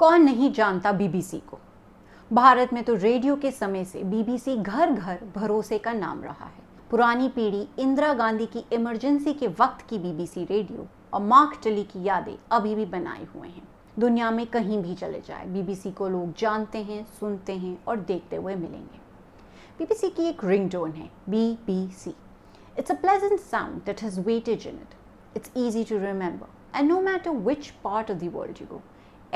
कौन नहीं जानता बीबीसी को। भारत में तो रेडियो के समय से बीबीसी घर घर भरोसे का नाम रहा है। पुरानी पीढ़ी इंदिरा गांधी की इमरजेंसी के वक्त की बीबीसी रेडियो और मार्क टली की यादें अभी भी बनाए हुए हैं। दुनिया में कहीं भी चले जाए, बीबीसी को लोग जानते हैं, सुनते हैं और देखते हुए मिलेंगे। बीबीसी की एक रिंगटोन है, BBC। It's a pleasant sound that has weightage in it. It's easy to remember, and no matter which part of the world you go,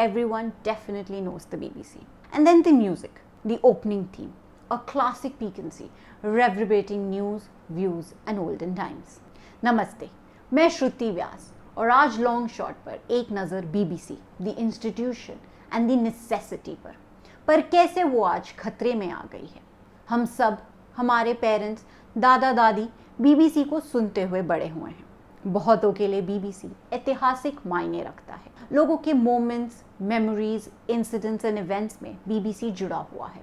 everyone definitely knows the BBC. And then the music, the opening theme, a classic piquancy, reverberating news, views, and olden times. नमस्ते, मैं श्रुति व्यास और आज long shot पर एक नज़र BBC, the institution and the necessity पर कैसे वो आज खतरे में आ गई है। हम सब, हमारे पेरेंट्स, दादा दादी BBC को सुनते हुए बड़े हुए हैं। बहुतों के लिए BBC ऐतिहासिक मायने रखता है। लोगों के moments, memories, incidents and events में BBC जुड़ा हुआ है।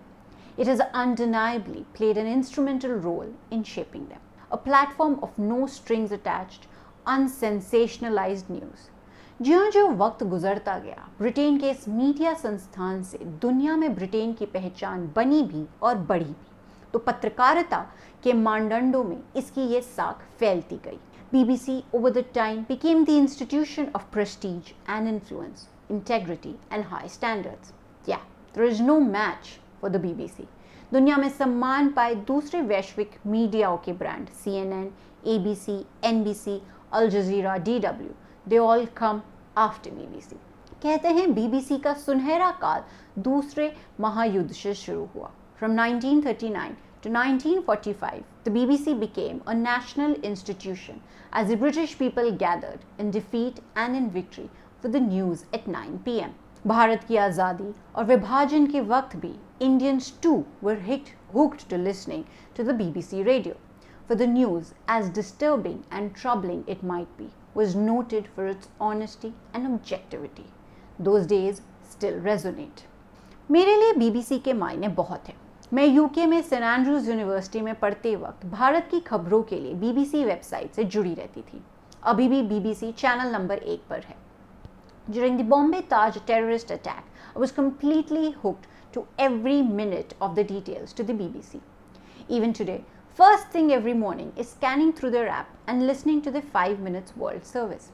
It has undeniably played an instrumental role in shaping them. A platform of no strings attached, unsensationalized news. ज्यों-ज्यों वक्त गुजरता गया, ब्रिटेन के इस मीडिया संस्थान से दुनिया में ब्रिटेन की पहचान बनी भी और बढ़ी भी, तो पत्रकारिता के मानदंडों में इसकी ये साख फैलती गई। BBC over the time became the institution of prestige and influence, integrity and high standards. Yeah, there is no match for the BBC. दुनिया में सम्मान पाए दूसरे वैश्विक मीडियाओं के brand CNN, ABC, NBC, Al Jazeera, DW, they all come after BBC. कहते हैं BBC का सुनहरा काल दूसरे महायुद्ध से शुरू हुआ। From 1939 to 1945, the BBC became a national institution as the British people gathered in defeat and in victory for the news at 9 p.m. Bharat की आज़ादी और विभाजन के वक्त भी Indians too were hooked to listening to the BBC radio. For the news, as disturbing and troubling it might be, was noted for its honesty and objectivity. Those days still resonate. मेरे लिए BBC के मायने बहुत हैं। मैं UK में Saint Andrews university में पढ़ते वक्त भारत की खबरों के लिए BBC वेबसाइट से जुड़ी रहती थी। अभी भी BBC चैनल नंबर 1 पर है। During the Bombay Taj terrorist attack, I was completely hooked to every minute of the details to the BBC. Even today, first thing every morning is scanning through their app and listening to the 5 minutes world service.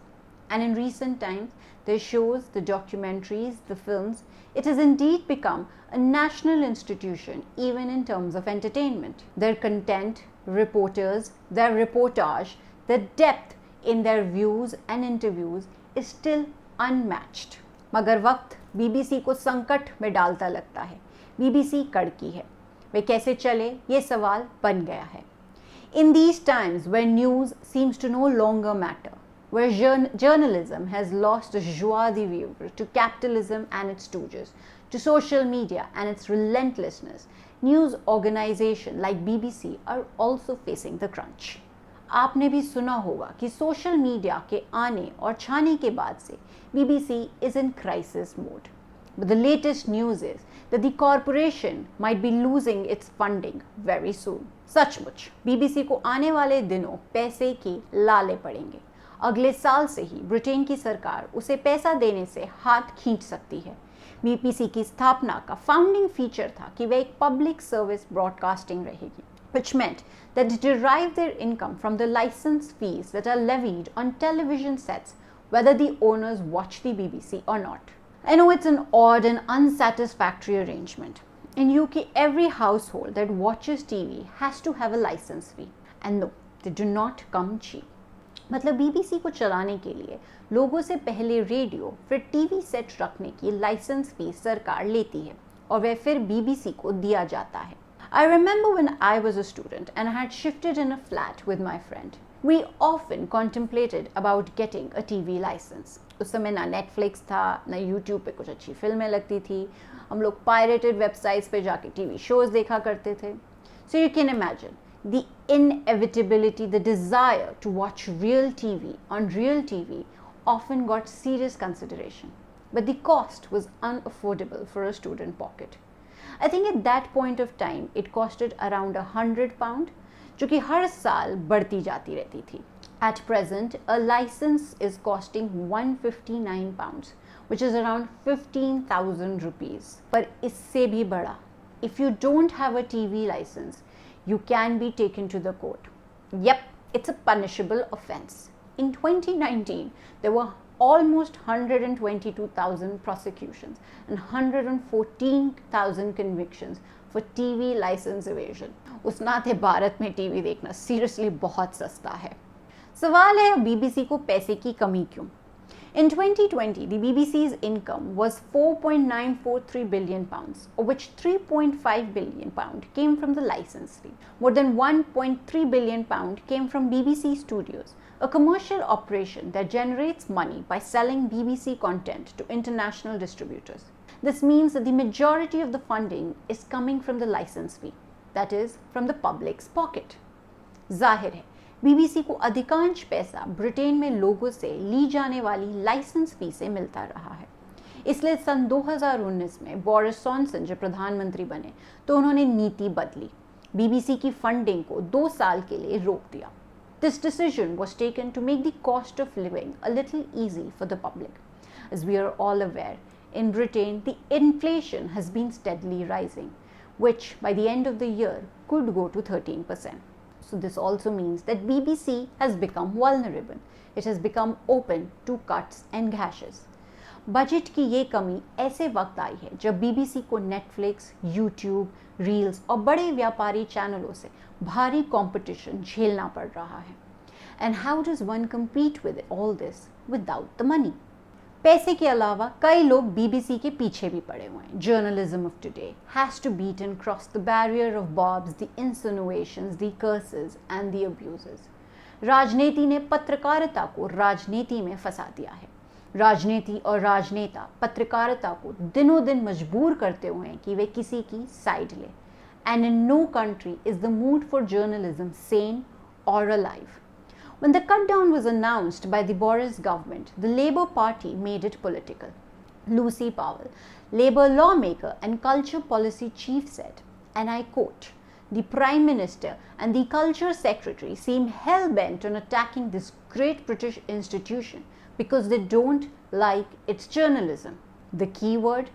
And in recent times, the shows, the documentaries, the films, it has indeed become a national institution even in terms of entertainment. Their content, reporters, their reportage, the depth in their views and interviews is still unmatched. मगर वक्त BBC को संकट में डालता लगता है। BBC कड़की है, वे कैसे चले ये सवाल बन गया है। In these times where news seems to no longer matter, where journalism has lost the joie de vivre to capitalism and its stooges, to social media and its relentlessness, news organizations like BBC are also facing the crunch. आपने भी सुना होगा कि social media के आने और छाने के बाद से BBC is in crisis mode. But the latest news is that the corporation might be losing its funding very soon. सचमुच BBC को आने वाले दिनों पैसे की लाले पड़ेंगे। अगले साल से ही ब्रिटेन की सरकार उसे पैसा देने से हाथ खींच सकती है। BBC की स्थापना का फाउंडिंग फीचर था कि वह एक पब्लिक सर्विस ब्रॉडकास्टिंग रहेगी, which meant that they derive their income from the license fees that are levied on television sets, whether the owners watch the BBC or not. I know it's an odd and unsatisfactory arrangement. In UK, every household that watches TV has to have a license fee. And no, they do not come cheap. मतलब BBC को चलाने के लिए लोगों से पहले radio फिर TV set रखने की लाइसेंस फीस सरकार लेती है और वह फिर BBC को दिया जाता है। I remember when I was a student and I had shifted in a flat with my friend. We often contemplated about getting a TV license. उस समय ना Netflix था, ना YouTube पे कुछ अच्छी फिल्में लगती थी। हम लोग pirated websites पे जाके TV shows देखा करते थे. So you can imagine the inevitability, the desire to watch real TV on real TV often got serious consideration. But the cost was unaffordable for a student pocket. I think at that point of time it costed around £100, जो कि हर साल बढ़ती जाती रहती थी. At present, a license is costing £159, which is around 15,000 rupees. पर इससे भी बड़ा, if you don't have a TV license, you can be taken to the court. Yep, it's a punishable offense. In 2019, there were almost 122,000 prosecutions and 114,000 convictions for TV license evasion. उस नाते भारत में TV देखना seriously बहुत सस्ता है। सवाल है BBC को पैसे की कमी क्यों? In 2020, the BBC's income was £4.943 billion, of which £3.5 billion came from the license fee. More than £1.3 billion came from BBC Studios, a commercial operation that generates money by selling BBC content to international distributors. This means that the majority of the funding is coming from the license fee, that is, from the public's pocket. जाहिर है BBC को अधिकांश पैसा Britain में लोगों से ली जाने वाली लाइसेंस फी से मिलता रहा है। इसलिए सन 2019 में बोरिस जॉनसन जब प्रधानमंत्री बने तो उन्होंने नीति बदली, बीबीसी की फंडिंग को 2 साल के लिए रोक दिया। This decision was taken to make the cost of living a little easy for the public. As we are all aware, in Britain the inflation has been steadily rising, which by the end of the year could go to 13%. So this also means that BBC has become vulnerable. It has become open to cuts and gashes. Budget की ये कमी ऐसे वक्त आई है जब BBC को Netflix, YouTube, reels और बड़े व्यापारी चैनलों से भारी कंपटीशन झेलना पड़ रहा है। And how does one compete with all this without the money? पैसे के अलावा कई लोग बीबीसी के पीछे भी पड़े हुए हैं। Journalism of today has to beat and cross the barrier of bobs, the insinuations, the curses and the abuses. राजनीति ने पत्रकारिता को राजनीति में फंसा दिया है। राजनीति और राजनेता पत्रकारिता को दिनों दिन मजबूर करते हुए हैं कि वे किसी की साइड ले। And in no country is the mood for journalism sane or alive. When the cut-down was announced by the Boris government, the Labour Party made it political. Lucy Powell, Labour lawmaker and culture policy chief said, and I quote, "The Prime Minister and the Culture Secretary seem hell-bent on attacking this great British institution because they don't like its journalism." The key word,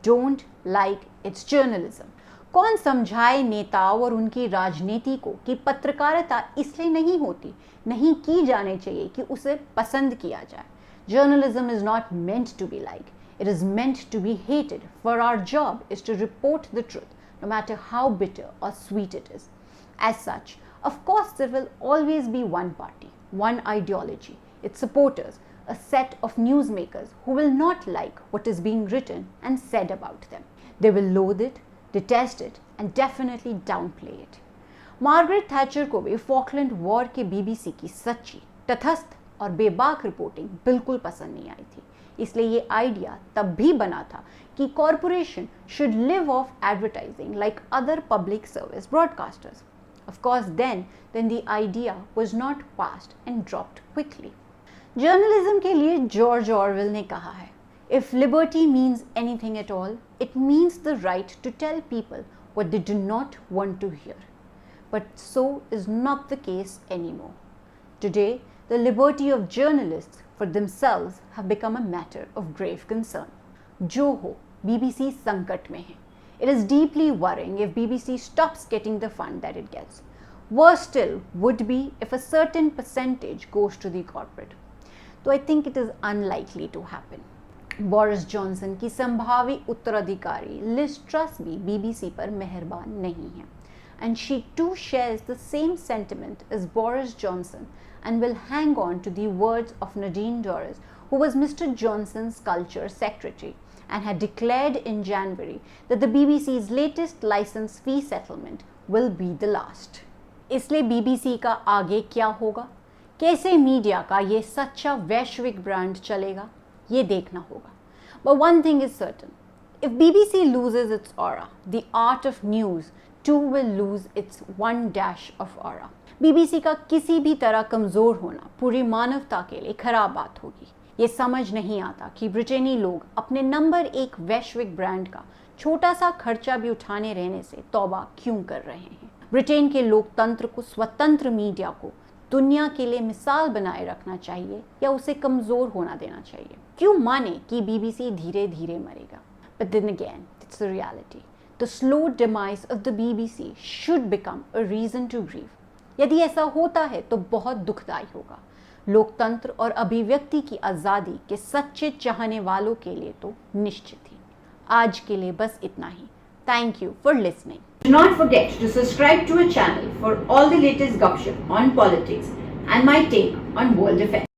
don't like its journalism. कौन समझाए नेताओं और उनकी राजनीति को कि पत्रकारिता इसलिए नहीं होती, नहीं की जानी चाहिए कि उसे पसंद किया जाए। Journalism is not meant to be liked. It is meant to be hated, for our job is to report the truth, no matter how bitter or sweet it is. As such, of course, there will always be one party, one ideology, its supporters, a set of newsmakers who will not like what is being written and said about them. They will loathe it, detest it and definitely downplay it. Margaret Thatcher को भी Falkland war के BBC की सच्ची, तटस्थ और बेबाक reporting बिल्कुल पसंद नहीं आई थी। इसलिए ये आइडिया तब भी बना था कि corporation should live of advertising like other public service broadcasters. Of course, then the idea was not passed and dropped quickly. Journalism के लिए जॉर्ज ऑरवेल ने कहा है, If liberty means anything at all, it means the right to tell people what they do not want to hear. But so is not the case anymore. Today, the liberty of journalists for themselves have become a matter of grave concern. जो हो, BBC संकट में है. It is deeply worrying if BBC stops getting the fund that it gets. Worse still would be if a certain percentage goes to the corporate. Though I think it is unlikely to happen. Boris Johnson की संभावी उत्तराधिकारी Liz truss भी BBC पर मेहरबान नहीं है, and she too shares the same sentiment as Boris Johnson and will hang on to the words of Nadine Dorries, who was Mr. Johnson's culture secretary and had declared in January that the BBC's latest license fee settlement will be the last. इसलिए BBC का आगे क्या होगा, कैसे media का ये सच्चा वैश्विक ब्रांड चलेगा, ये देखना होगा। But one thing is certain, if BBC loses its aura, the art of news too will lose its one dash of aura. BBC का किसी भी तरह कमज़ोर होना पूरी मानवता के लिए खराब बात होगी। ये समझ नहीं आता कि ब्रिटेनी लोग अपने नंबर 1 वैश्विक ब्रांड का छोटा सा खर्चा भी उठाने रहने से तौबा क्यों कर रहे हैं। ब्रिटेन के लोकतंत्र को, स्वतंत्र मीडिया को दुनिया के लिए मिसाल बनाए रखना चाहिए या उसे कमजोर होना देना चाहिए? क्यों माने कि बीबीसी धीरे धीरे मरेगा? But then again, it's the reality. The slow demise of the BBC should become a reason to grieve. यदि ऐसा होता है तो बहुत दुखदाई होगा। लोकतंत्र और अभिव्यक्ति की आज़ादी के सच्चे चाहने वालों के लिए तो निश्चित ही। आज के लिए बस इतना ही। Thank you for listening. Do not forget to subscribe to our channel for all the latest gossip on politics and my take on world affairs.